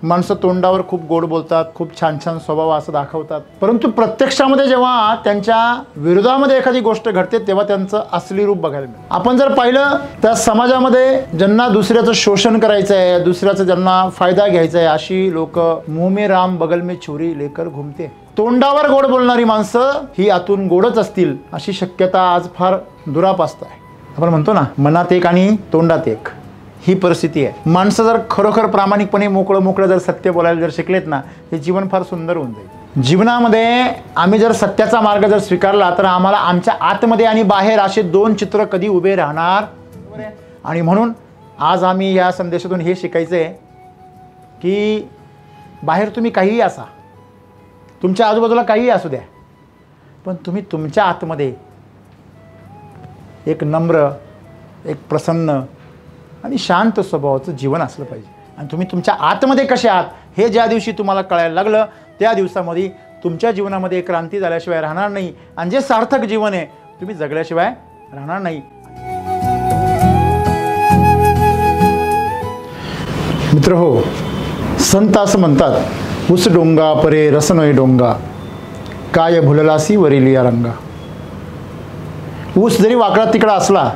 माणसं तोंडावर खूप गोड बोलतात, खूप छान छान स्वभाव असं दाखवतात, परंतु प्रत्यक्षामध्ये जेव्हा त्यांच्या विरोधामध्ये एखादी गोष्ट घडते तेव्हा त्यांचं असली रूप बघायला मिळतं। आपण जर पाहिलं तर समाजामध्ये ज्यांना दुसऱ्याचं शोषण करायचं आहे, दुसऱ्याचा ज्यांना फायदा घ्यायचा आहे, अशी लोक मुंह में राम बगल में छुरी लेकर घुमते। तोंडावर गोड बोलणारी माणसं ही आतून गोडच असतील अशी शक्यता आज फार दुरापास्त आहे। आपण म्हणतो ना, मनात एक आणि तोंडात एक, ही परिस्थिती आहे। माणसं जर खरोखर प्रामाणिकपणे मोकळं जर सत्य बोलायला जर शिकलेत ना, हे जीवन फार सुंदर होऊन जाईल। जीवनामध्ये आम्ही जर सत्याचा मार्ग जर स्वीकारला तर आम्हाला आमच्या आतमध्ये आणि बाहेर असे दोन चित्र कधी उभे राहणार। आणि म्हणून आज आम्ही या संदेशातून हे शिकायचं आहे की बाहेर तुम्ही काहीही असा, तुमच्या आजूबाजूला काहीही असू द्या, पण तुम्ही तुमच्या आतमध्ये एक नम्र, एक प्रसन्न आणि शांत स्वभावाचं जीवन असलं पाहिजे। आणि तुम्ही तुमच्या आतमध्ये कसे आहात हे ज्या दिवशी तुम्हाला कळायला लागलं त्या दिवसामध्ये तुमच्या जीवनामध्ये क्रांती झाल्याशिवाय राहणार नाही, आणि जे सार्थक जीवन आहे तुम्ही जगल्याशिवाय राहणार नाही। मित्र हो, संत असं म्हणतात, उस डोंगा परे रस नोय डोंगा, काय भुललासी वरिलिया रंगा। ऊस जरी वाकडा तिकडा असला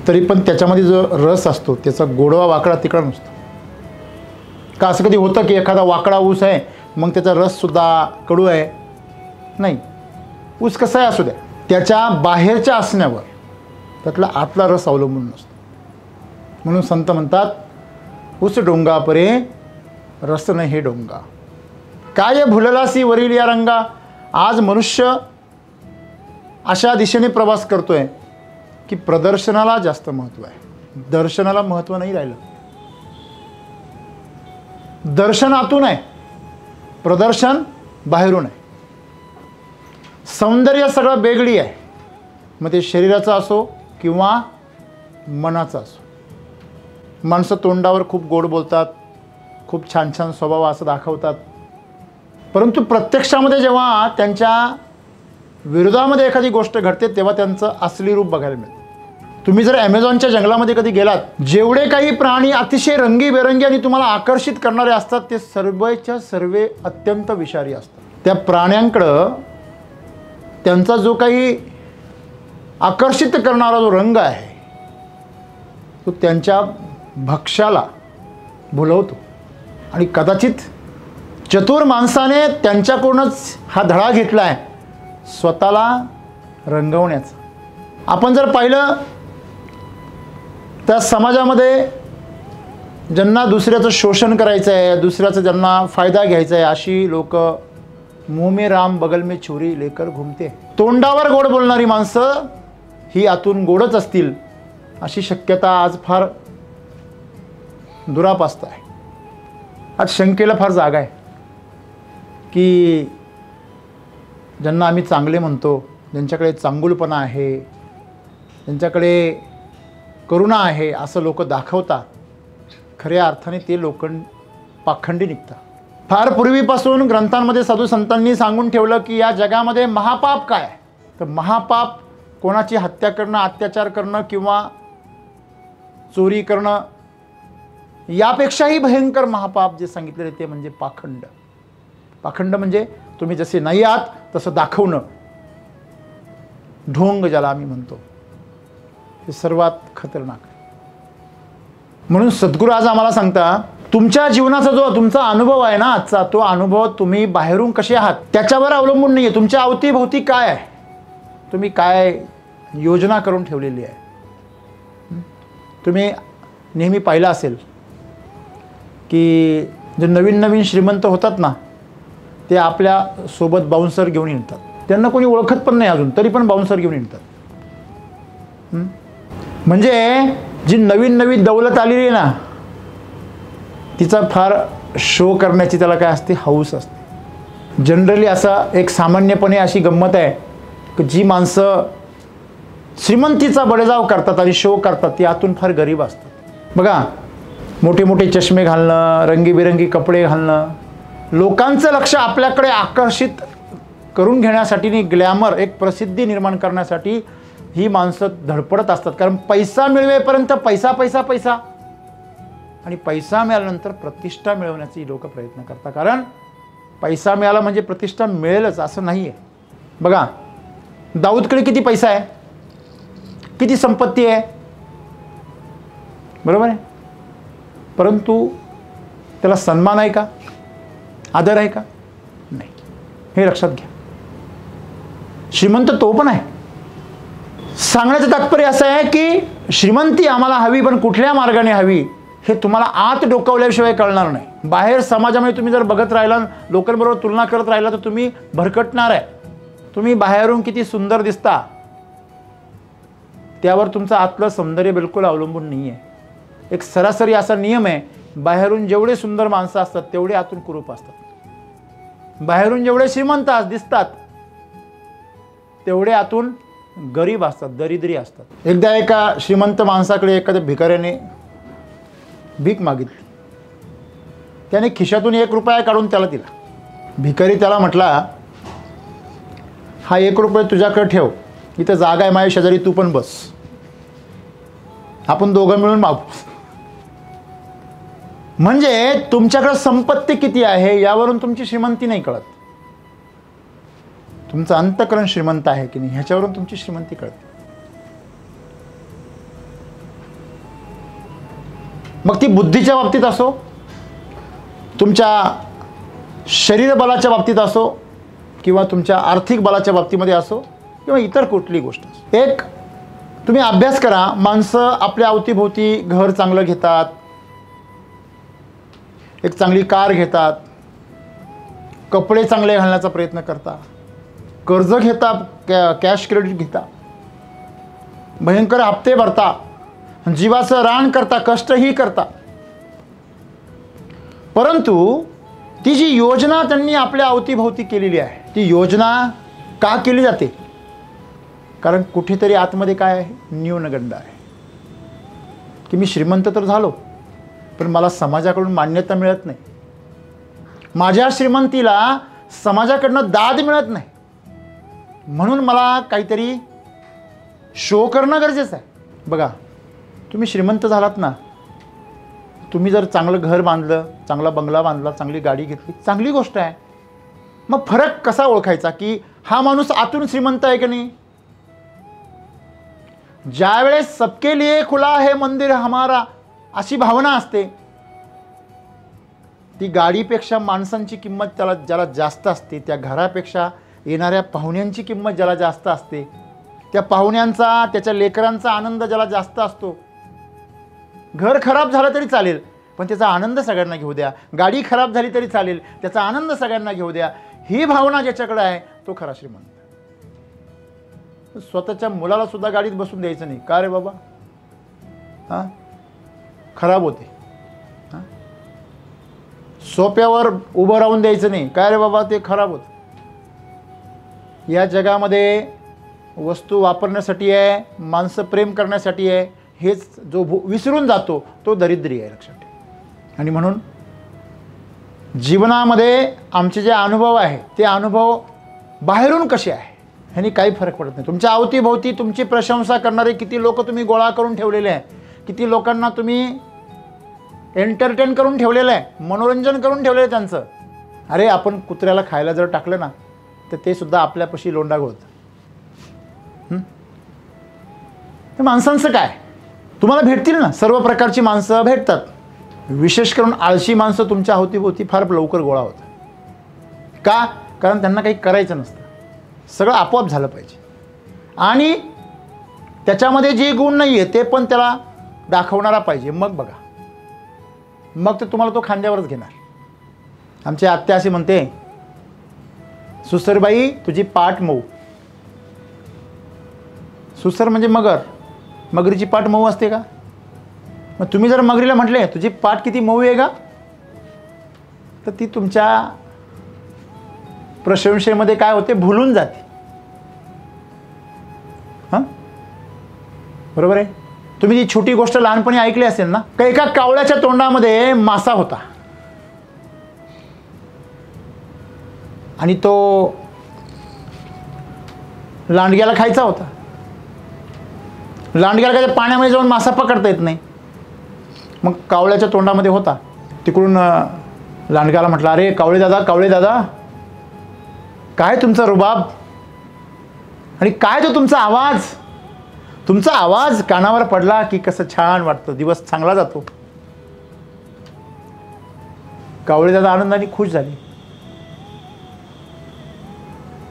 तरी पण त्याच्यामध्ये जो रस असतो त्याचा गोडवा वाकडा तिकडा नसतो का? असं कधी होतं की एखादा वाकडा ऊस आहे मग त्याचा रससुद्धा कडू आहे? नाही। ऊस कसा आहे असू द्या, त्याच्या बाहेरच्या असण्यावर त्यातला आतला रस अवलंबून नसतो। म्हणून संत म्हणतात, उस डोंगा परे रस न हे डोंगा, काय भुललासी वरील या रंगा। आज मनुष्य अशा दिशेने प्रवास करतोय की प्रदर्शनाला जास्त महत्त्व आहे, दर्शनाला महत्त्व नाही राहिलं। दर्शन आतून आहे, प्रदर्शन बाहेरून आहे। सौंदर्य सगळं वेगळी आहे, मग ते शरीराचं असो किंवा मनाचं असो। माणसं तोंडावर खूप गोड बोलतात, खूप छान छान स्वभाव असं दाखवतात, परंतु प्रत्यक्षामध्ये जेव्हा त्यांच्या विरोधामध्ये एखादी गोष्ट घडते तेव्हा त्यांचं असली रूप बघायला मिळतं। तुम्ही जर ॲमेझॉनच्या जंगलामध्ये कधी गेलात, जेवढे काही प्राणी अतिशय रंगीबेरंगी आणि तुम्हाला आकर्षित करणारे असतात ते सर्वच्या सर्व अत्यंत विषारी असतात। त्या प्राण्यांकडं त्यांचा जो काही आकर्षित करणारा जो रंग आहे तो त्यांच्या भक्ष्याला भुलवतो, आणि कदाचित चतुर माणसाने त्यांच्याकडूनच हा धडा घेतला आहे स्वतःला रंगवण्याचा। आपण जर पाहिलं त्या समाजामध्ये ज्यांना दुसऱ्याचं शोषण करायचं आहे, दुसऱ्याचा ज्यांना फायदा घ्यायचा आहे, अशी लोक मुंह में राम बगल में छुरी लेकर घुमते। तोंडावर गोड बोलणारी माणसं ही आतून गोडच असतील अशी शक्यता आज फार दुरापास्त आहे। आज शंकेला फार जागा आहे की ज्यांना आम्ही चांगले म्हणतो, ज्यांच्याकडे चांगुलपणा आहे, ज्यांच्याकडे करुणा आहे असं लोक दाखवतात, खऱ्या अर्थाने ते लोक पाखंडी निघतात। फार पूर्वीपासून ग्रंथांमध्ये साधू संतांनी सांगून ठेवलं की या जगामध्ये महापाप काय आहे, तर महापाप कोणाची हत्या करणं, अत्याचार करणं किंवा चोरी करणं यापेक्षाही भयंकर महापाप जे सांगितलेले ते म्हणजे पाखंड। पाखंड म्हणजे तुम्ही जसे नाही आहात तसं दाखवणं, ढोंग ज्याला आम्ही म्हणतो, हे सर्वात खतरनाक आहे। म्हणून सद्गुरू आज आम्हाला सांगता, तुमच्या जीवनाचा जो तुमचा अनुभव आहे ना आजचा, तो अनुभव तुम्ही बाहेरून कसे आहात त्याच्यावर अवलंबून नाही आहे। तुमच्या अवतीभोवती काय आहे, तुम्ही काय योजना करून ठेवलेली आहे। तुम्ही नेहमी पाहिलं असेल की जे नवीन नवीन श्रीमंत होतात ना, ते आपल्या सोबत बाउन्सर घेऊन येतात, त्यांना कोणी ओळखत पण नाही अजून तरी पण बाउन्सर घेऊन येतात। म्हणजे जी नवीन नवीन दौलत आलेली आहे ना, तिचा फार शो करण्याची त्याला काय असते, हौस असते। जनरली असा एक सामान्यपणे अशी गंमत आहे की जी माणसं श्रीमंतीचा बडेजाव करतात आणि शो करतात ती आतून फार गरीब असतात। बघा, मोठे मोठे चष्मे घालणं, रंगीबेरंगी कपडे घालणं, लोकांचं लक्ष आपल्याकडे आकर्षित करून घेण्यासाठी आणि ग्लॅमर, एक प्रसिद्धी निर्माण करण्यासाठी ही माणसं धडपडत असतात। कारण पैसा मिळवेपर्यंत पैसा पैसा पैसा, आणि पैसा मिळाल्यानंतर प्रतिष्ठा मिळवण्याचे लोक प्रयत्न करतात, कारण पैसा मिळाला म्हणजे प्रतिष्ठा मिळेलच असं नाही आहे. बघा, दाऊदकडे किती पैसा आहे, किती संपत्ती आहे, बरोबर आहे, परंतु त्याला सन्मान आहे का, आदर आहे का, नाही. हे लक्षात घ्या. श्रीमंत तो पण आहे. सांगण्याचं तात्पर्य असं आहे की श्रीमंती आम्हाला हवी, पण कुठल्या मार्गाने हवी हे तुम्हाला आत डोकावल्याशिवाय कळणार नाही. बाहेर समाजामध्ये तुम्ही जर बघत राहिला, लोकांबरोबर तुलना करत राहिला, तर तुम्ही भरकटणार आहे. तुम्ही बाहेरून किती सुंदर दिसता त्यावर तुमचं आतलं सौंदर्य बिलकुल अवलंबून नाही आहे. एक सरासरी असा नियम आहे, बाहेरून जेवढे सुंदर माणसं असतात तेवढे आतून कुरूप असतात. बाहेरून जेवढे श्रीमंत दिसतात तेवढे आतून गरीब असतात, दरिद्री असतात. एकदा एका श्रीमंत माणसाकडे एखाद्या भिकाऱ्याने भीक मागितली. त्याने खिशातून 1 रुपया काढून त्याला दिला. भिकारी त्याला म्हटला, हा 1 रुपया तुझ्याकडे ठेव, इथं जागा आहे माझ्या शेजारी, तू पण बस, आपण दोघं मिळून मागू. म्हणजे तुमच्याकडे संपत्ती किती आहे यावरून तुमची श्रीमंती नाही कळत, तुमचं अंतःकरण श्रीमंत आहे की नाही ह्याच्यावरून तुमची श्रीमंती कळते. मग ती बुद्धीच्या बाबतीत असो, तुमच्या शरीर बलाच्या बाबतीत असो, किंवा तुमच्या आर्थिक बलाच्या बाबतीमध्ये असो, किंवा इतर कुठली गोष्ट असो. एक तुम्ही अभ्यास करा, माणसं आपल्या अवतीभोवती घर चांगलं घेतात, एक चांगली कार घेतात, कपडे चांगले घालण्याचा प्रयत्न करतात, कर्ज घेता, कॅश क्रेडिट घेता, भयंकर हप्ते भरता, जीवाचं रान करता, कष्टही करता, परंतु ती जी योजना त्यांनी आपल्या अवतीभोवती केलेली आहे ती योजना का केली जाते, कारण कुठेतरी आतमध्ये काय आहे, न्यूनगंड आहे की मी श्रीमंत तर झालो पण मला समाजाकडून मान्यता मिळत नाही, माझ्या श्रीमंतीला समाजाकडनं दाद मिळत नाही, म्हणून मला काहीतरी शो करणं गरजेचं आहे. बघा, तुम्ही श्रीमंत झालात ना, तुम्ही जर चांगलं घर बांधलं, चांगला बंगला बांधला, चांगली गाडी घेतली, चांगली गोष्ट आहे. मग फरक कसा ओळखायचा की हा माणूस आतून श्रीमंत आहे की नाही. ज्यावेळेस सबके लिए खुला है मंदिर हमारा अशी भावना असते, ती गाडीपेक्षा माणसांची किंमत त्याला ज्याला जास्त असते, त्या घरापेक्षा येणाऱ्या पाहुण्यांची किंमत ज्याला जास्त असते, त्या पाहुण्यांचा, त्याच्या लेकरांचा आनंद ज्याला जास्त असतो. घर खराब झालं तरी चालेल पण त्याचा आनंद सगळ्यांना घेऊ द्या, गाडी खराब झाली तरी चालेल त्याचा आनंद सगळ्यांना घेऊ द्या, ही भावना ज्याच्याकडे आहे तो खरा श्रीमंत. स्वतःच्या मुलाला सुद्धा गाडीत बसून द्यायचं नाही, का रे बाबा, हां खराब होते. हां, सोप्यावर उभं राहून द्यायचं नाही, काय रे बाबा ते खराब होतं. या जगामध्ये वस्तू वापरण्यासाठी आहे, माणसं प्रेम करण्यासाठी आहे, हेच जो विसरून जातो तो दरिद्री आहे, लक्षात ठेवा. आणि म्हणून जीवनामध्ये आमचे जे अनुभव आहे ते अनुभव बाहेरून कसे आहे ह्यानी काही फरक पडत नाही. तुमच्या अवतीभोवती तुमची प्रशंसा करणारे किती लोक तुम्ही गोळा करून ठेवलेले आहे, किती लोकांना तुम्ही एंटरटेन करून ठेवलेलं आहे, मनोरंजन करून ठेवलेलं आहे त्यांचं. अरे आपण कुत्र्याला खायला जर टाकलं ना तर ते सुद्धा आपल्यापाशी लोंडा घोळतं. तर माणसांचं काय, तुम्हाला भेटतील ना, सर्व प्रकारची माणसं भेटतात, विशेष करून आळशी माणसं तुमच्या अवतीभोवती फार लवकर गोळा होतात. का, कारण त्यांना काही करायचं नसतं, सगळं आपोआप झालं पाहिजे आणि त्याच्यामध्ये जे गुण नाही आहे ते पण त्याला दाखवणारा पाहिजे. मग बघा, मग तर तुम्हाला तो खांद्यावरच घेणार. आमची आत्या अशी म्हणते, सुसरबाई तुझी पाठ मऊ. सुसर म्हणजे मगर, मगरीची पाठ मऊ असते का. मग तुम्ही जर मगरीला म्हटले तुझी पाठ किती मऊ आहे का, तर ती तुमच्या प्रशंसेमध्ये काय होते, भुलून जाते. हां बरोबर आहे. तुम्ही जी छोटी गोष्ट लहानपणी ऐकली असेल ना, का एका कावळ्याच्या तोंडामध्ये मासा होता आणि तो लांडग्याला खायचा होता. लांडग्याला काय पाण्यामध्ये जाऊन मासा पकडता येत नाही, मग कावळ्याच्या तोंडामध्ये होता. तिकडून लांडग्याला म्हटलं, अरे कावळे दादा, काय तुमचा रुबाब आणि काय तो तुमचा आवाज कानावर पडला की कसं छान वाटतं, दिवस चांगला जातो. कावळे दादा आनंदाने खुश झाले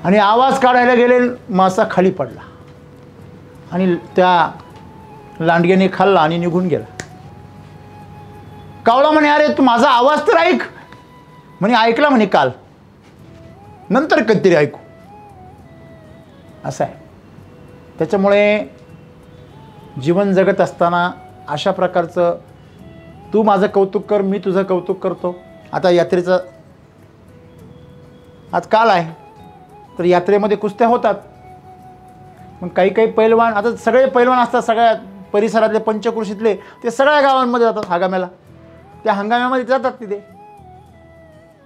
आणि आवाज काढायला गेले, मासा खाली पडला आणि त्या लांडग्याने खाल्ला आणि निघून गेला. कावळा म्हणे, अरे तू माझा आवाज तर ऐक. म्हणे, ऐकला म्हणे काल, नंतर कधीतरी ऐकू. असं आहे. त्याच्यामुळे जीवन जगत असताना अशा प्रकारचं तू माझं कौतुक कर, मी तुझं कौतुक करतो. आता यात्रेचं आज काल आहे, तर यात्रेमध्ये कुस्त्या होतात. मग काही पैलवान, आता सगळे पैलवान असतात सगळ्या परिसरातले पंचक्रोशीतले, ते सगळ्या गावांमध्ये जातात हंगाम्याला. त्या हंगाम्यामध्ये जातात तिथे.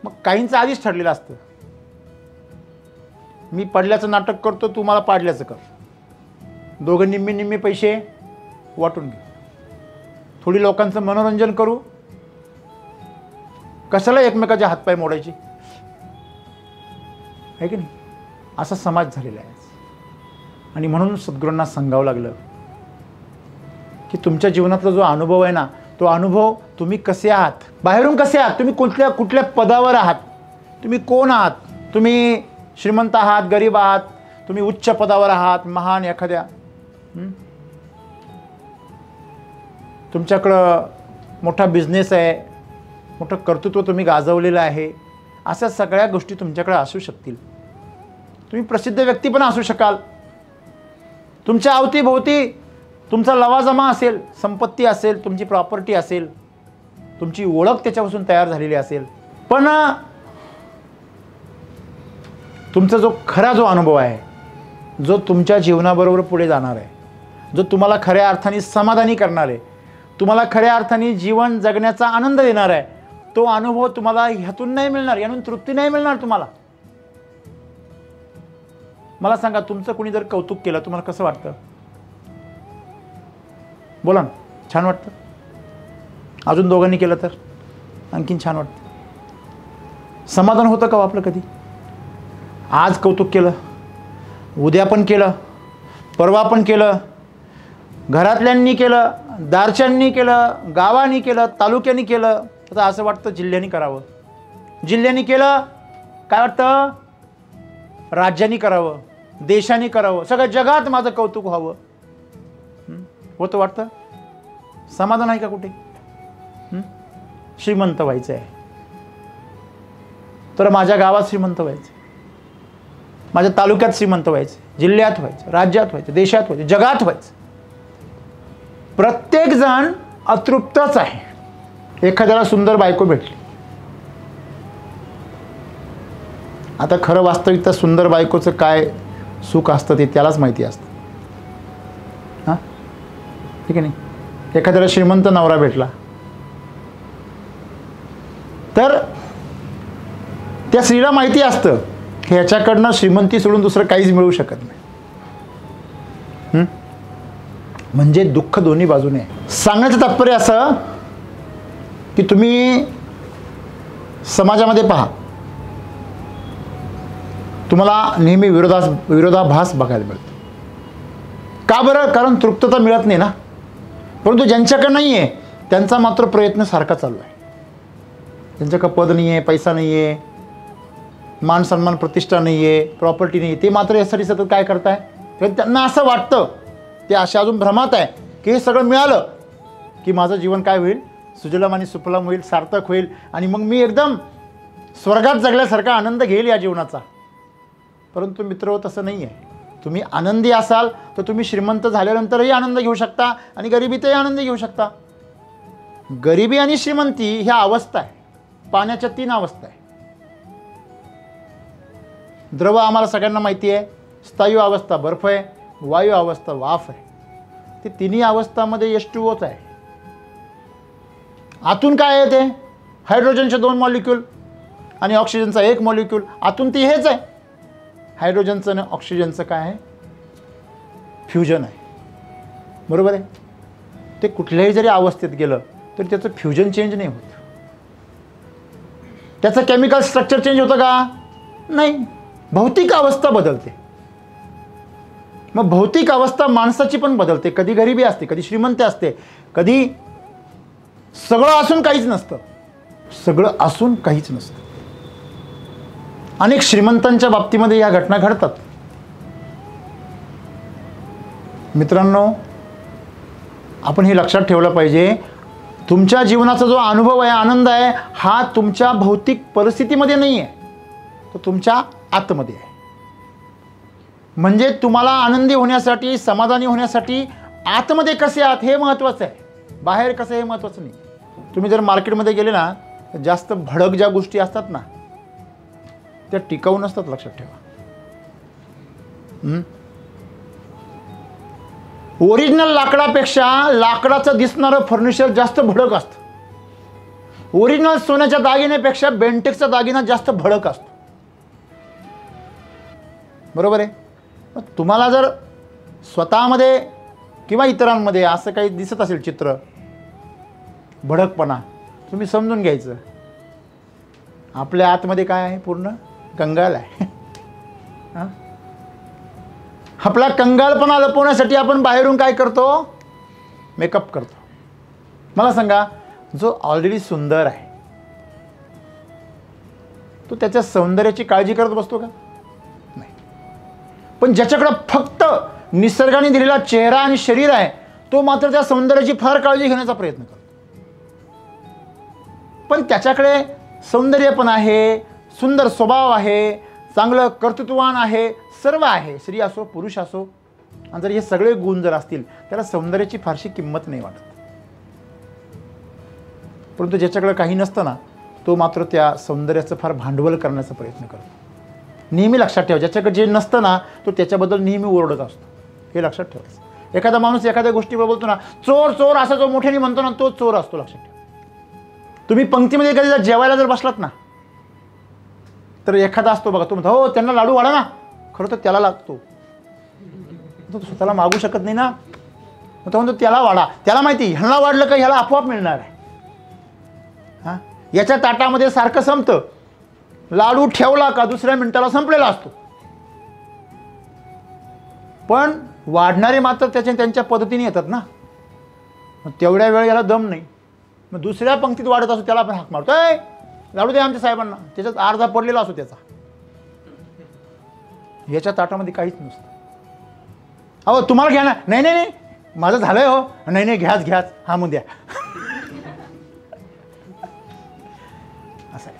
मग काहींचं आधीच ठरलेलं असतं, मी पडल्याचं नाटक करतो, तू मला पाडल्याचं कर, दोघं निम्मे पैसे वाटून घेऊ, थोडी लोकांचं मनोरंजन करू, कशाला एकमेकाचे हातपाय मोडायचे, आहे की नाही. असा समाज झालेला आहे. आणि म्हणून सद्गुरूंना सांगावं लागलं की तुमच्या जीवनातला जो अनुभव आहे ना, तो अनुभव तुम्ही कसे आहात, बाहेरून कसे आहात, तुम्ही कुठल्या पदावर आहात, तुम्ही कोण आहात, तुम्ही श्रीमंत आहात, गरीब आहात, तुम्ही उच्च पदावर आहात, महान एखाद्या, तुमच्याकडं मोठा बिझनेस आहे, मोठं कर्तृत्व तुम्ही गाजवलेलं आहे, अशा सगळ्या गोष्टी तुमच्याकडे असू शकतील. तुम्ही प्रसिद्ध व्यक्ती पण असू शकाल. तुमच्या अवतीभोवती तुमचा लवाजमा असेल, संपत्ती असेल, तुमची प्रॉपर्टी असेल, तुमची ओळख त्याच्यापासून तयार झालेली असेल. पण तुमचा जो अनुभव आहे, जो तुमच्या जीवनाबरोबर पुढे जाणार आहे, जो तुम्हाला खऱ्या अर्थाने समाधानी करणार आहे, तुम्हाला खऱ्या अर्थाने जीवन जगण्याचा आनंद देणार आहे, तो अनुभव तुम्हाला ह्यातून नाही मिळणार, यातून तृप्ती नाही मिळणार तुम्हाला. मला सांगा, तुमचं कोणी जर कौतुक केलं, तुम्हाला कसं वाटतं? बोला ना. छान वाटतं. अजून दोघांनी केलं तर आणखीन छान वाटतं. समाधान होतं का आपलं कधी? आज कौतुक केलं, उद्या पण केलं, परवा पण केलं, घरातल्यांनी केलं, दारच्यांनी केलं, गावानी केलं, तालुक्यांनी केलं, आता असं वाटतं जिल्ह्यांनी करावं. जिल्ह्यांनी केलं काय वाटतं? राज्यांनी करावं, देशांनी करावं, सगळ्या जगात माझं कौतुक व्हावं. होतं वाटतं? समाधान आहे का कुठे? श्रीमंत व्हायचं आहे तर माझ्या गावात श्रीमंत व्हायचं, माझ्या तालुक्यात श्रीमंत व्हायचं, जिल्ह्यात व्हायचं, राज्यात व्हायचं, देशात व्हायचं, जगात व्हायचं. प्रत्येक जण अतृप्तच आहे. एखाद्याला सुंदर बायको भेटली, आता खरं वास्तविकता सुंदर बायकोचं काय सुख असतं ते त्यालाच माहिती असतं. हां, ठीक आहे नाही. एखाद्याला श्रीमंत नवरा भेटला तर त्या स्त्रीला माहिती असतं की ह्याच्याकडनं श्रीमंती सोडून दुसरं काहीच मिळू शकत नाही. म्हणजे दुःख दोन्ही बाजूने आहे. सांगण्याचं तात्पर्य असं की तुम्ही समाजामध्ये पहा, तुम्हाला नेहमी विरोधाभास बघायला मिळतो. का बरं? कारण तृप्तता मिळत नाही ना. परंतु ज्यांच्याकडे नाही आहे त्यांचा मात्र प्रयत्न सारखा चालू आहे. ज्यांच्याकडे पद नाही आहे, पैसा नाही आहे, मान सन्मान प्रतिष्ठा नाही आहे, प्रॉपर्टी नाही आहे, ते मात्र यासाठी सतत काय करताय? तर त्यांना असं वाटतं, ते अशा अजून भ्रमात आहे की हे सगळं मिळालं की माझं जीवन काय होईल? सुजलाम आणि सुफलाम होईल, सार्थक होईल आणि मग मी एकदम स्वर्गात जगल्यासारखा आनंद घेईल या जीवनाचा. परंतु मित्र, तसं नाही आहे. तुम्ही आनंदी असाल तर तुम्ही श्रीमंत झाल्यानंतरही आनंद घेऊ शकता आणि गरिबीतही आनंद घेऊ शकता. गरिबी आणि श्रीमंती ह्या अवस्था आहे, पाण्याच्या 3 अवस्था आहे. द्रव आम्हाला सगळ्यांना माहिती आहे, स्थायू अवस्था बर्फ आहे, वायू अवस्था वाफ आहे. ते तिन्ही अवस्थामध्ये H2O आहे. आतून काय आहे? ते हायड्रोजनचे 2 मॉलिक्यूल आणि ऑक्सिजनचा 1 मॉलिक्यूल. आतून ती हेच आहे. हायड्रोजनचं आणि ऑक्सिजनचं काय आहे? फ्युजन आहे. बरोबर आहे. ते कुठल्याही जरी अवस्थेत गेलं तर त्याचं फ्युजन चेंज नाही होत, त्याचं केमिकल स्ट्रक्चर चेंज होतं का? नाही. भौतिक अवस्था बदलते. मग भौतिक अवस्था माणसाची पण बदलते. कधी गरिबी असते, कधी श्रीमंत असते, कधी सगळं असून काहीच नसतं, सगळं असून काहीच नसतं. अनेक श्रीमंतांच्या बाबतीमध्ये या घटना घडतात. मित्रांनो, आपण हे लक्षात ठेवलं पाहिजे, तुमच्या जीवनाचा जो अनुभव आहे, आनंद आहे, हा तुमच्या भौतिक परिस्थितीमध्ये नाही आहे, तो तुमच्या आतमध्ये आहे. म्हणजे तुम्हाला आनंदी होण्यासाठी, समाधानी होण्यासाठी आतमध्ये कसे आहात हे महत्त्वाचं आहे, बाहेर कसं हे महत्त्वाचं नाही. तुम्ही जर मार्केटमध्ये गेले ना, जास्त भडक ज्या गोष्टी असतात ना, त्या टिकाऊ नसतात, लक्षात ठेवा. ओरिजिनल लाकडापेक्षा लाकडाचं दिसणारं फर्निचर जास्त भडक असतं. ओरिजिनल सोन्याच्या दागिन्यापेक्षा बेंटेक्सचा दागिना जास्त भडक असतो. बरोबर आहे. मग तुम्हाला जर स्वतःमध्ये किंवा इतरांमध्ये असं काही दिसत असेल चित्र, भडकपणा, तुम्ही समजून घ्यायचं आपल्या आतमध्ये काय आहे, पूर्ण कंगाल आहे. आपला कंगालपणा लपवण्यासाठी आपण बाहेरून काय करतो, मेकअप करतो. मला सांगा, जो ऑलरेडी सुंदर आहे तो त्याच्या सौंदर्याची काळजी करत बसतो का? नाही. पण ज्याच्याकडे फक्त निसर्गाने दिलेला चेहरा आणि शरीर आहे, तो मात्र त्या सौंदर्याची फार काळजी घेण्याचा प्रयत्न करतो. पण त्याच्याकडे सौंदर्य पण आहे, सुंदर स्वभाव आहे, चांगलं कर्तृत्ववान आहे, सर्व आहे, स्त्री असो पुरुष असो. आणि जर हे सगळे गुण जर असतील, त्याला सौंदर्याची फारशी किंमत नाही वाटत. परंतु ज्याच्याकडे काही नसतं ना, तो मात्र त्या सौंदर्याचं फार भांडवल करण्याचा प्रयत्न करतो. नेहमी लक्षात ठेवा, ज्याच्याकडे जे नसतं ना, तो त्याच्याबद्दल नेहमी ओरडत असतो, हे लक्षात ठेवायचं. एखादा माणूस एखाद्या गोष्टीवर बोलतो ना, चोर चोर असा जो मोठ्याने म्हणतो ना, तो चोर असतो, लक्षात ठेवा. तुम्ही पंक्तीमध्ये कधी जर जेवायला जर बसलात ना, तर एखादा असतो बघा, तो म्हणतो हो त्यांना लाडू वाढा ना, खरं तर त्याला लागतो, तो स्वतःला मागू शकत नाही ना, तो म्हणतो त्याला वाढा. त्याला माहिती ह्याला वाढलं का ह्याला आपोआप मिळणार आहे. हां, याच्या ताटामध्ये सारखं संपतं, लाडू ठेवला का दुसऱ्या मिनिटाला संपलेला असतो. पण वाढणारे मात्र त्यांच्या पद्धतीने येतात ना, मग तेवढ्या वेळ याला दम नाही, मग दुसऱ्या पंक्तीत वाढत असतो, त्याला आपण हाक मारतो, ए लाडू दे आमच्या साहेबांना, त्याच्यात अर्धा पडलेला असतो त्याचा, याच्या ताटामध्ये काहीच नसतं. अहो तुम्हाला घ्या ना, नाही नाही नाही माझं झालंय हो, नाही नाही घ्याच घ्याच, हा मग द्या. असं आहे.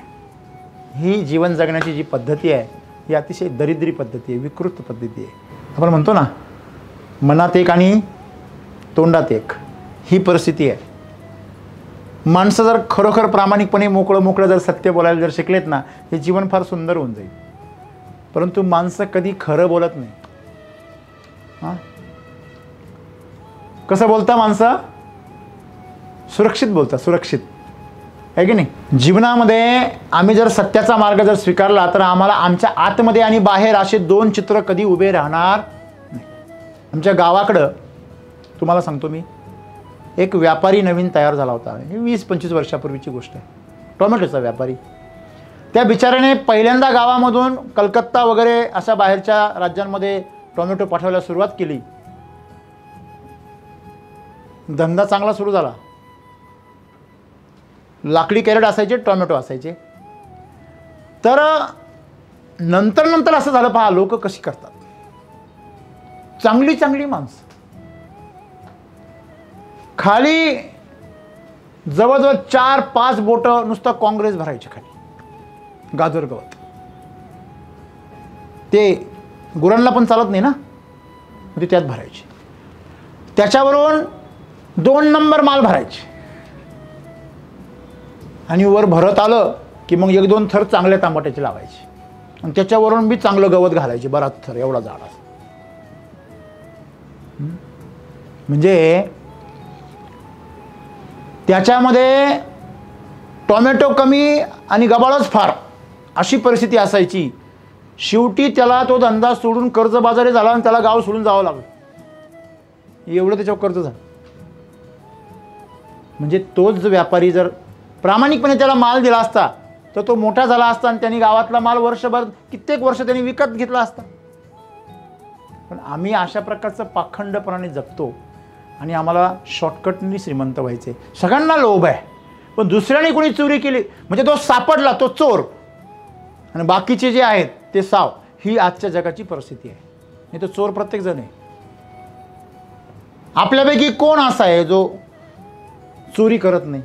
ही जीवन जगण्याची जी पद्धती आहे, ही अतिशय दरिद्री पद्धती आहे, विकृत पद्धती आहे. आपण म्हणतो ना, मनात एक आणि तोंडात एक, ही परिस्थिती आहे. माणसं जर खरोखर प्रामाणिकपणे मोकळं जर सत्य बोलायला जर शिकलेत ना, हे जीवन फार सुंदर होऊन जाईल. परंतु माणसं कधी खरं बोलत नाही. हां, कसं बोलता माणसं? सुरक्षित बोलता, सुरक्षित आहे की नाही. जीवनामध्ये आम्ही जर सत्याचा मार्ग जर स्वीकारला, तर आम्हाला आमच्या आतमध्ये आणि बाहेर असे दोन चित्र कधी उभे राहणार नाही. आमच्या गावाकडं तुम्हाला सांगतो मी, एक व्यापारी नवीन तयार झाला होता. 20-25 वर्षापूर्वीची गोष्ट आहे. टोमॅटोचा व्यापारी. त्या बिचाऱ्याने पहिल्यांदा गावामधून कलकत्ता वगैरे अशा बाहेरच्या राज्यांमध्ये टोमॅटो पाठवायला सुरुवात केली. धंदा चांगला सुरू झाला. लाकडी कॅरेट असायचे, टोमॅटो असायचे. तर नंतर असं झालं, पहा लोक कशी करतात. चांगली माणसं खाली जवळजवळ 4-5 बोटं नुसतं काँग्रेस भरायचे खाली, गाजर गवत. ते गुरांना पण चालत नाही ना, म्हणजे त्यात भरायचे. त्याच्यावरून 2 नंबर माल भरायचे आणि वर भरत आलं की मग 1-2 थर चांगल्या टमाट्याचे लावायचे आणि त्याच्यावरून बी चांगलं गवत घालायचे, बराच थर, एवढा झाड. म्हणजे त्याच्यामध्ये टोमॅटो कमी आणि गबाळच फार, अशी परिस्थिती असायची. शेवटी त्याला तो धंदा सोडून कर्जबाजारी झाला आणि त्याला गाव सोडून जावं लागलं. एवढं त्याच्यावर कर्ज झालं. म्हणजे तोच व्यापारी जर प्रामाणिकपणे त्याला माल दिला असता तर तो मोठा झाला असता आणि त्यांनी गावातला माल वर्षभर कित्येक वर्ष त्यांनी विकत घेतला असता. पण आम्ही अशा प्रकारचं पाखंडपणाने जगतो आणि आम्हाला शॉर्टकटनी श्रीमंत व्हायचे. सगळ्यांना लोभ आहे, पण दुसऱ्याने कोणी चोरी केली म्हणजे तो सापडला, तो चोर, आणि बाकीचे जे आहेत ते साव. ही आजच्या जगाची परिस्थिती आहे. नाही तर चोर प्रत्येक जण आहे. आपल्यापैकी कोण असा आहे जो चोरी करत नाही?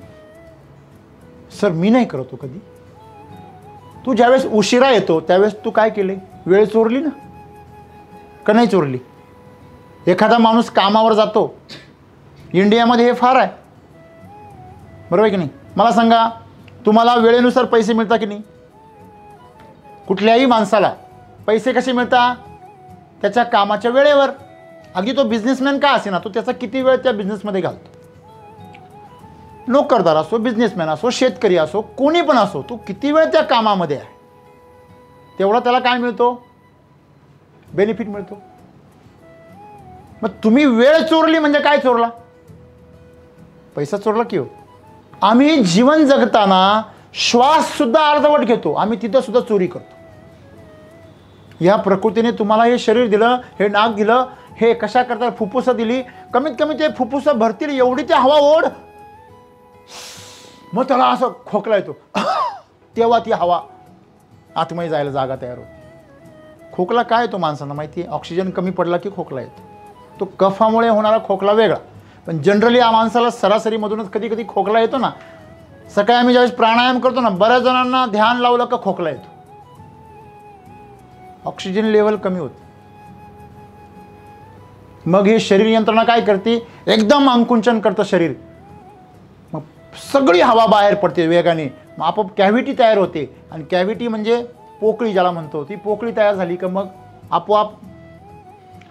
सर मी नाही करतो कधी. तू ज्यावेळेस उशिरा येतो त्यावेळेस तू काय केले? वेळ चोरली ना का नाही चोरली? एखादा माणूस कामावर जातो, इंडियामध्ये हे फार आहे, बरोबर आहे की नाही? मला सांगा, तुम्हाला वेळेनुसार पैसे मिळतात की नाही? कुठल्याही माणसाला पैसे कसे मिळतात? त्याच्या कामाच्या वेळेवर. अगदी तो बिझनेसमॅन का असे ना, तो त्याचा किती वेळ त्या बिझनेसमध्ये घालतो. नोकरदार असो, बिझनेसमॅन असो, शेतकरी असो, कोणी पण असो, तो किती वेळ त्या कामामध्ये आहे तेवढा त्याला काय मिळतो? बेनिफिट मिळतो. मग तुम्ही वेळ चोरली म्हणजे काय चोरला? पैसा चोरला की हो. आम्ही जीवन जगताना श्वास सुद्धा अर्धवट घेतो, आम्ही तिथं सुद्धा चोरी करतो. या प्रकृतीने तुम्हाला हे शरीर दिलं, हे नाक दिलं, हे कशा करता फुफ्फुसं दिली. कमीत कमी ते फुफ्फुसं भरतील एवढी ते हवा ओढ, मग त्याला असं खोकला येतो तेव्हा ती हवा आतमध्ये जायला जागा तयार होते. खोकला काय येतो माणसांना माहिती आहे? ऑक्सिजन कमी पडला की खोकला येतो. तो कफामुळे होणारा खोकला वेगळा, पण जनरली या माणसाला सरासरीमधूनच कधी कधी खोकला येतो ना. सकाळी आम्ही ज्यावेळेस प्राणायाम करतो ना, बऱ्याच जणांना ध्यान लावलं का खोकला येतो. ऑक्सिजन लेवल कमी होते. मग हे शरीर यंत्रणा काय करते? एकदम अंकुंचन करतं शरीर. मग सगळी हवा बाहेर पडते वेगाने, मग आपोआप कॅव्हिटी तयार होते. आणि कॅव्हिटी म्हणजे पोकळी ज्याला म्हणतो, ती पोकळी तयार झाली का मग आपोआप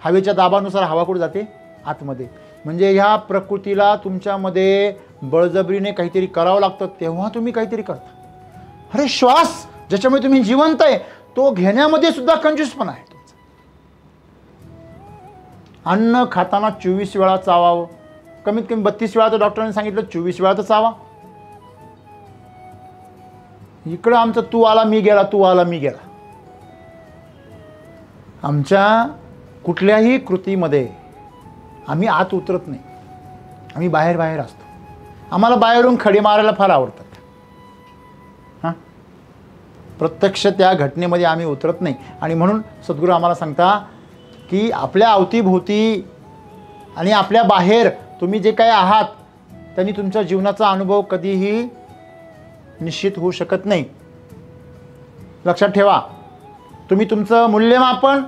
हवेच्या दाबानुसार हवा कुठे जाते? आतमध्ये. म्हणजे ह्या प्रकृतीला तुमच्यामध्ये बळजबरीने काहीतरी करावं लागतं, तेव्हा तुम्ही काहीतरी करता. अरे श्वास ज्याच्यामुळे तुम्ही जिवंत आहे, तो घेण्यामध्ये सुद्धा कंजूसपणा आहे तुमचा. अन्न खाताना 24 वेळा चावावं, कमीत कमी 32 वेळा तर डॉक्टरांनी सांगितलं, 24 वेळा तर चावा. इकडं आमचं तू आला मी गेला, तू आला मी गेला. आमच्या कुठल्याही कृतीमध्ये आम्ही आत उतरत नाही, आम्ही बाहेर बाहेर असतो. आम्हाला बाहेरून खडी मारायला फार आवडतात. हां, प्रत्यक्ष त्या घटनेमध्ये आम्ही उतरत नाही. आणि म्हणून सद्गुरू आम्हाला सांगता की आपल्या अवतीभोवती आणि आपल्या बाहेर तुम्ही जे काही आहात त्यांनी तुमच्या जीवनाचा अनुभव कधीही निश्चित होऊ शकत नाही. लक्षात ठेवा, तुम्ही तुमचं मूल्यमापन,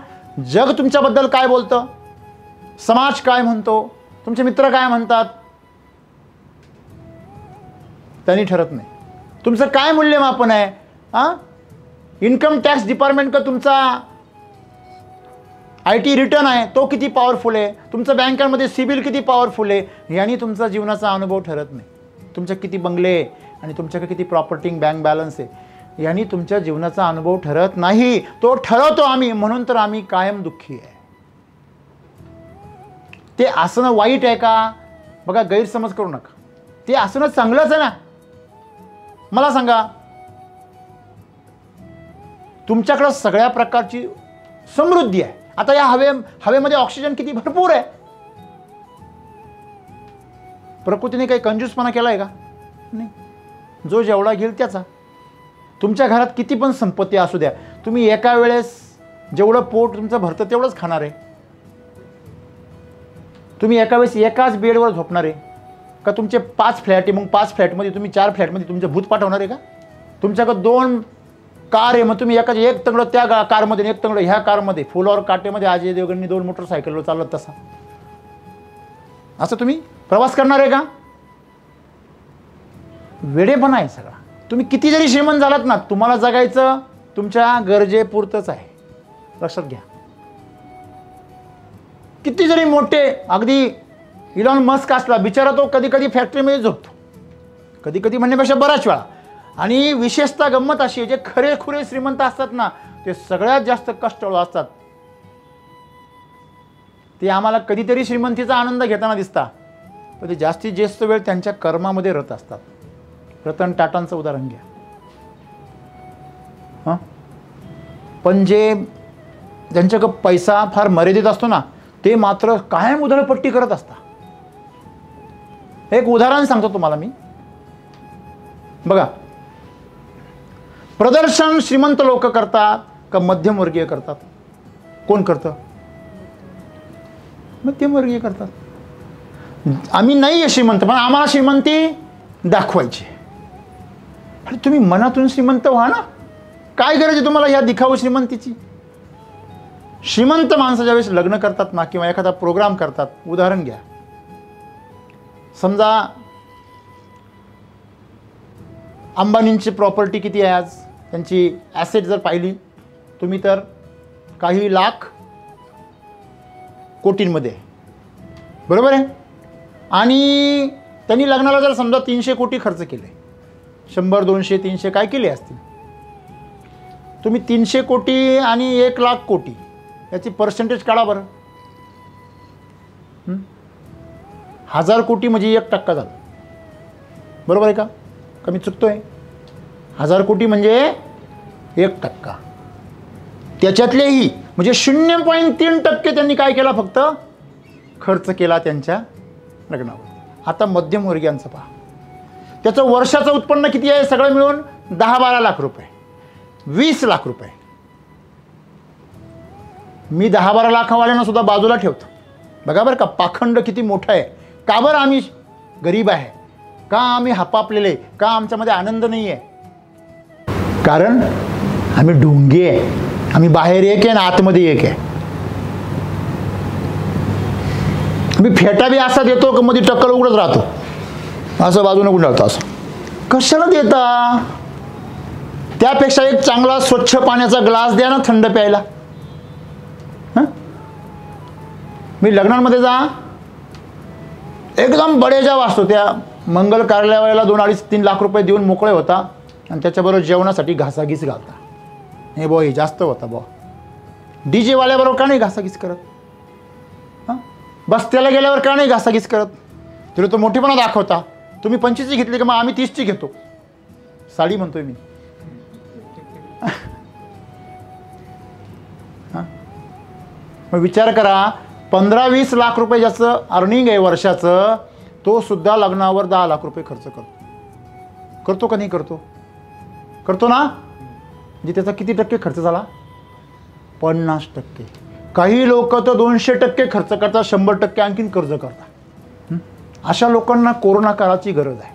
जग तुमच्याबद्दल काय बोलतं, समाज काय म्हणतो, तुमचे मित्र काय म्हणतात, त्यांनी ठरत नाही. तुमचं काय मूल्यमापन आहे? हां, इन्कम टॅक्स डिपार्टमेंट का तुमचा IT रिटर्न आहे तो किती पॉवरफुल आहे, तुमचं बँकांमध्ये सिबिल किती पॉवरफुल आहे, यांनी तुमचा जीवनाचा अनुभव ठरत नाही. तुमच्या किती बंगले आणि तुमच्याकडे किती प्रॉपर्टी बँक बॅलन्स आहे यांनी तुमच्या जीवनाचा अनुभव ठरत नाही. तो ठरवतो आम्ही, म्हणून तर आम्ही कायम दुःखी आहे. ते असणं वाईट आहे का? बघा, गैरसमज करू नका. ते असणं चांगलंच आहे ना. मला सांगा, तुमच्याकडं सगळ्या प्रकारची समृद्धी आहे. आता या हवेमध्ये ऑक्सिजन किती भरपूर आहे. प्रकृतीने काही कंजूसपणा केला आहे का? नाही. जो जेवढा घेईल त्याचा. तुमच्या घरात किती पण संपत्ती असू द्या, तुम्ही एका वेळेस जेवढं पोट तुमचं भरतं तेवढंच खाणार आहे. तुम्ही एका वेळेस एकाच बेडवर झोपणार आहे का? तुमचे 5 फ्लॅट आहे, मग 5 फ्लॅटमध्ये तुम्ही 4 फ्लॅटमध्ये तुमचे भूत पाठवणार आहे का? तुमच्याकडे 2 कार आहे, मग तुम्ही एकाच एक तंगड त्या कारमध्ये एक तंगड ह्या कारमध्ये, फुलावर काटेमध्ये अजय देवगणनी 2 मोटरसायकलवर चालत तसा असं तुम्ही प्रवास करणार आहे का? वेडेपणा आहे सगळा. तुम्ही किती जरी श्रीमंत झालात ना, तुम्हाला जगायचं तुमच्या गरजेपुरतंच आहे. लक्षात घ्या. किती जरी मोठे, अगदी इलॉन मस्क असला बिचारा, तो कधी कधी फॅक्टरीमध्ये झोपतो, कधी कधी म्हणण्यापेक्षा बराच वेळा. आणि विशेषतः गंमत अशी आहे, जे खरेखुरे श्रीमंत असतात ना, ते सगळ्यात जास्त कष्टाळू असतात. ते आम्हाला कधीतरी श्रीमंतीचा आनंद घेताना दिसता, पण ते जास्तीत जास्त वेळ त्यांच्या कर्मामध्ये रत असतात. रतन टाटांचं उदाहरण घ्या. हां, पण जे ज्यांच्याकडं पैसा फार मर्यादित असतो ना, ते मात्र कायम उधळपट्टी करत असतात. एक उदाहरण सांगतो तुम्हाला मी. बघा, प्रदर्शन श्रीमंत लोक करतात का मध्यमवर्गीय करतात? कोण करतं? मध्यमवर्गीय करतात. आम्ही नाही आहे श्रीमंत, पण आम्हाला श्रीमंती दाखवायची. अरे तुम्ही मनातून श्रीमंत व्हा ना. काय गरज आहे तुम्हाला ह्या दिखाऊ श्रीमंतीची? श्रीमंत माणसं ज्यावेळेस लग्न करतात ना, किंवा एखादा प्रोग्राम करतात, उदाहरण घ्या, समजा अंबानींची प्रॉपर्टी किती आहे आज, त्यांची ॲसेट जर पाहिली तुम्ही तर काही लाख कोटींमध्ये, बरोबर आहे. आणि त्यांनी लग्नाला जर समजा 300 कोटी खर्च केले, 100, 200, 300 काय केले असतील, तुम्ही 300 कोटी आणि 1,00,000 कोटी याची पर्सेंटेज काढा बरं. 1000 कोटी म्हणजे 1% झालं, बरोबर आहे का? कमी चुकतोय? 1000 कोटी म्हणजे 1%. त्याच्यातलेही म्हणजे 0.3% त्यांनी काय केला, फक्त खर्च केला त्यांच्या लग्नावर. आता मध्यमवर्गीयांचं पहा, त्याचं वर्षाचं उत्पन्न किती आहे सगळं मिळून? 10-12 लाख रुपये, 20 लाख रुपये. मी 10-12 लाखावाल्यांना सुद्धा बाजूला ठेवतो. बघा बरं का, पाखंड किती मोठा आहे. का बरं आम्ही गरीब आहे, का आम्ही हपापलेले, का आमच्यामध्ये आनंद नाही आहे? कारण आम्ही ढोंगे आहे. आम्ही बाहेर एक आहे आणि आतमध्ये एक आहे. मी फेटा बी असा देतो की मध्ये टक्कल उघडत राहतो, असं बाजूने गुंडाळतो. असं कशाला देता? त्यापेक्षा एक चांगला स्वच्छ पाण्याचा ग्लास द्या ना थंड प्यायला. मी लग्नांमध्ये जा, एकदम बडेजा वाचतो. त्या मंगल कार्यालयाला 2-2.5-3 लाख रुपये देऊन मोकळे होता आणि त्याच्याबरोबर जेवणासाठी घासाघीस घालता. हे बो हे जास्त होता बो. DJ वाल्याबरोबर का नाही घासाघीस करत? हां, बस्त्याला गेल्यावर का नाही घासाघीस करत? तुला तो मोठेपणा दाखवता. तुम्ही 25ची घेतली का मग आम्ही 30ची घेतो. साडी म्हणतोय मी. हां, मग विचार करा, 15-20 लाख रुपये ज्याचं अर्निंग आहे वर्षाचं, तो सुद्धा लग्नावर 10 लाख रुपये खर्च करतो. करतो का नाही करतो? करतो ना. म्हणजे त्याचा किती टक्के खर्च झाला? 50%. काही लोक तर 200% खर्च करतात, 100% आणखीन कर्ज करतात. अशा लोकांना कोरोना काळाची गरज आहे.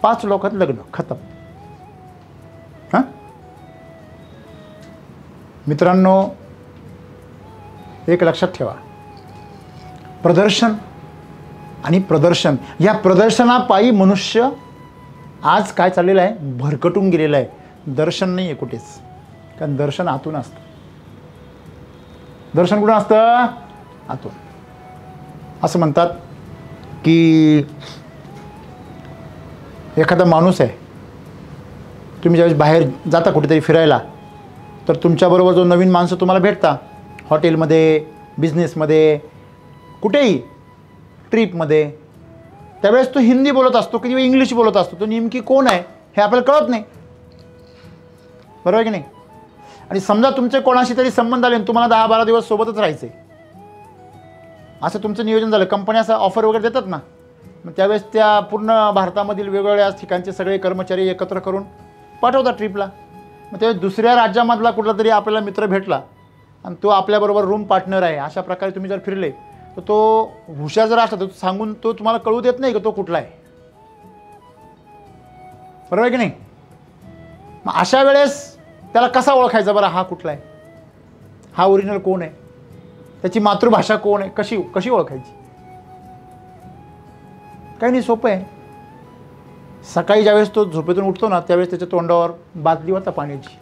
5 लोकात लग्न खतम. हां मित्रांनो, एक लक्षात ठेवा, प्रदर्शन आणि प्रदर्शन, या प्रदर्शनापायी मनुष्य आज काय चाललेलं आहे, भरकटून गेलेलं आहे. दर्शन नाही आहे कुठेच. कारण दर्शन आतून असतं. दर्शन कुठं असतं? आतून. असं म्हणतात की एखादा माणूस आहे, तुम्ही ज्यावेळेस बाहेर जाता कुठेतरी फिरायला, तर तुमच्याबरोबर जो नवीन माणसं तुम्हाला भेटता, हॉटेलमध्ये, बिझनेसमध्ये, कुठेही ट्रीपमध्ये, त्यावेळेस तो हिंदी बोलत असतो किंवा इंग्लिश बोलत असतो. तो नेमकी कोण आहे हे आपल्याला कळत नाही, बरोबर की नाही? आणि समजा तुमचे कोणाशी तरी संबंध आले आणि तुम्हाला 10-12 दिवस सोबतच राहायचे, असं तुमचं नियोजन झालं. कंपन्या असं ऑफर वगैरे देतात ना, मग त्यावेळेस त्या पूर्ण भारतामधील वेगवेगळ्या ठिकाणचे सगळे कर्मचारी एकत्र करून पाठवतात ट्रीपला. मग त्यावेळेस दुसऱ्या राज्यामधला कुठला तरी आपल्याला मित्र भेटला आणि तो आपल्याबरोबर रूम पार्टनर आहे, अशा प्रकारे तुम्ही जर फिरले, तर तो हुशार जर असला तर सांगून तो तुम्हाला कळू देत नाही की तो कुठला आहे, बरोबर की नाही? मग अशा वेळेस त्याला कसा ओळखायचा बरं, हा कुठला आहे, हा ओरिजिनल कोण आहे, त्याची मातृभाषा कोण आहे, कशी ओळखायची? काही नाही, सोपं आहे. सकाळी ज्यावेळेस तो झोपेतून उठतो ना, त्यावेळेस त्याच्या तोंडावर बादली होता पाण्याची,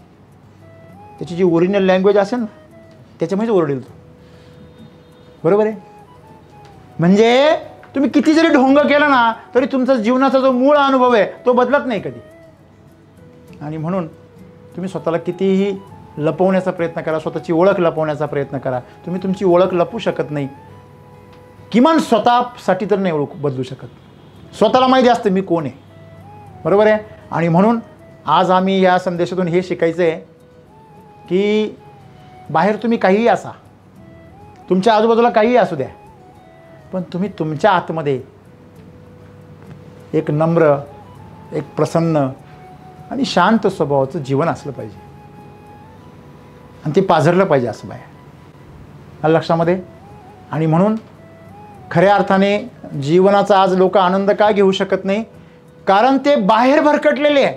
त्याची जी ओरिजिनल लँग्वेज असेल ना त्याच्यामुळेच ओरडेल तो, बरोबर आहे? म्हणजे तुम्ही किती जरी ढोंग केला ना तरी तुमचा जीवनाचा जो मूळ अनुभव आहे तो बदलत नाही कधी. आणि म्हणून तुम्ही स्वतःला कितीही लपवण्याचा प्रयत्न करा, स्वतःची ओळख लपवण्याचा प्रयत्न करा, तुम्ही तुमची ओळख लपवू शकत नाही. किमान स्वतःसाठी तर नाही बदलू शकत. स्वतःला माहिती असतं मी कोण आहे, बरोबर आहे. आणि म्हणून आज आम्ही या संदेशातून हे शिकायचं आहे की बाहेर तुम्ही काहीही असा, तुमच्या आजूबाजूला काहीही असू द्या, पण तुम्ही तुमच्या आतमध्ये एक नम्र, एक प्रसन्न आणि शांत स्वभावाचं जीवन असलं पाहिजे आणि ते पाझरलं पाहिजे असं बाहेर लक्षामध्ये. आणि म्हणून खऱ्या अर्थाने जीवनाचा आज लोक आनंद का घेऊ शकत नाही, कारण ते बाहेर भरकटलेले आहे.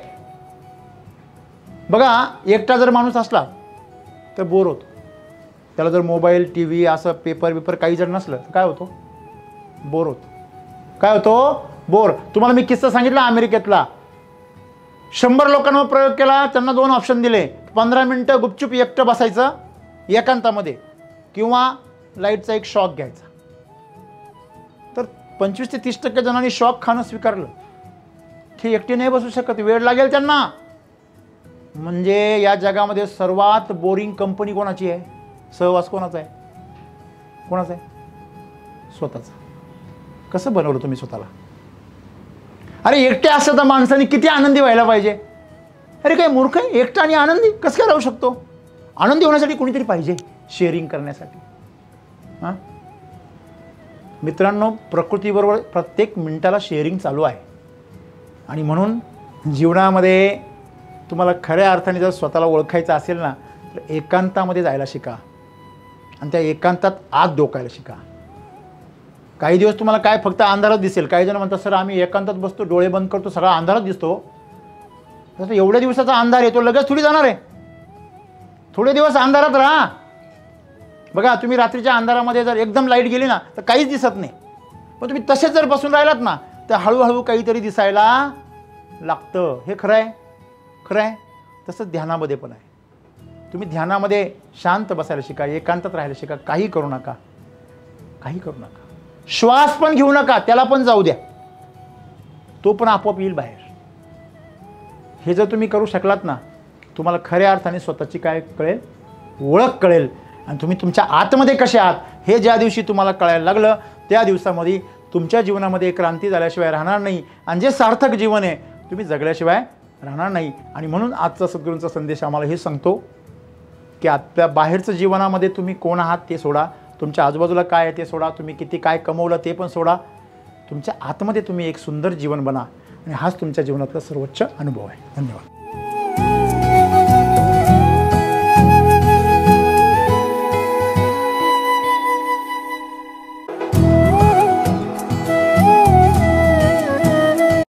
बघा, एकटा जर माणूस असला तर बोर होतो. त्याला जर मोबाईल, टी व्ही, असं पेपर काही जर नसलं तर काय होतो? बोर होतो. काय होतो? बोर. तुम्हाला मी किस्सा सांगितला अमेरिकेतला. 100 लोकांवर प्रयोग केला, त्यांना 2 ऑप्शन दिले. 15 मिनटं गुपचूप एकटं बसायचं एकांतामध्ये किंवा लाईटचा एक शॉक घ्यायचा. तर 25 ते 30% जणांनी शॉक खाणं स्वीकारलं. ते एकटे नाही बसू शकत, वेळ लागेल त्यांना. म्हणजे या जगामध्ये सर्वात बोरिंग कंपनी कोणाची आहे? सहवास कोणाचा आहे? कोणाचा आहे? स्वतःचा. कसं बनवलं तुम्ही स्वतःला? अरे एकटे असं तर माणसाने किती आनंदी व्हायला पाहिजे. अरे काय मूर्ख आहे, एकटा आणि आनंदी कसं काय राहू शकतो? आनंदी होण्यासाठी कोणीतरी पाहिजे, शेअरिंग करण्यासाठी. हां मित्रांनो, प्रकृतीबरोबर प्रत्येक मिनिटाला शेअरिंग चालू आहे. आणि म्हणून जीवनामध्ये तुम्हाला खऱ्या अर्थाने जर स्वतःला ओळखायचं असेल ना, तर एकांतामध्ये जायला शिका आणि त्या एकांतात आत डोकायला शिका. काही दिवस तुम्हाला काय फक्त अंधारच दिसेल. काही जण म्हणतात सर आम्ही एकांतात बसतो, डोळे बंद करतो, सगळा अंधारच दिसतो. तसं एवढ्या दिवसाचा अंधार आहे, तो लगेच थोडी जाणार आहे. थोडे दिवस अंधारात राहा. बघा, तुम्ही रात्रीच्या अंधारामध्ये जर एकदम लाईट गेली ना तर काहीच दिसत नाही. पण तुम्ही तसेच जर बसून राहिलात ना तर हळूहळू काहीतरी दिसायला लागतं. हे खरं आहे, खरं आहे. तसंच ध्यानामध्ये पण आहे. तुम्ही ध्यानामध्ये शांत बसायला शिका, एकांतात राहायला शिका. काही करू नका, काही करू नका. श्वास पण घेऊ नका, त्याला पण जाऊ द्या, तो पण आपोआप येईल बाहेर. हे जर तुम्ही करू शकलात ना, तुम्हाला खऱ्या अर्थाने स्वतःची काय कळेल, ओळख कळेल. आणि तुम्ही तुमच्या आतमध्ये कसे आहात हे ज्या दिवशी तुम्हाला कळायला लागलं, त्या दिवसामध्ये तुमच्या जीवनामध्ये क्रांती झाल्याशिवाय राहणार नाही. आणि जे सार्थक जीवन आहे तुम्ही जगल्याशिवाय राहणार नाही. आणि म्हणून आजचा सद्गुरूंचा संदेश आम्हाला हे सांगतो की आपल्या बाहेरचं जीवनामध्ये तुम्ही कोण आहात ते सोडा, तुमच्या आजूबाजूला काय आहे ते सोडा, तुम्ही किती काय कमवलं ते पण सोडा. तुमच्या आतमध्ये तुम्ही एक सुंदर जीवन बना आणि हाच तुमच्या जीवनातला सर्वोच्च अनुभव आहे. धन्यवाद.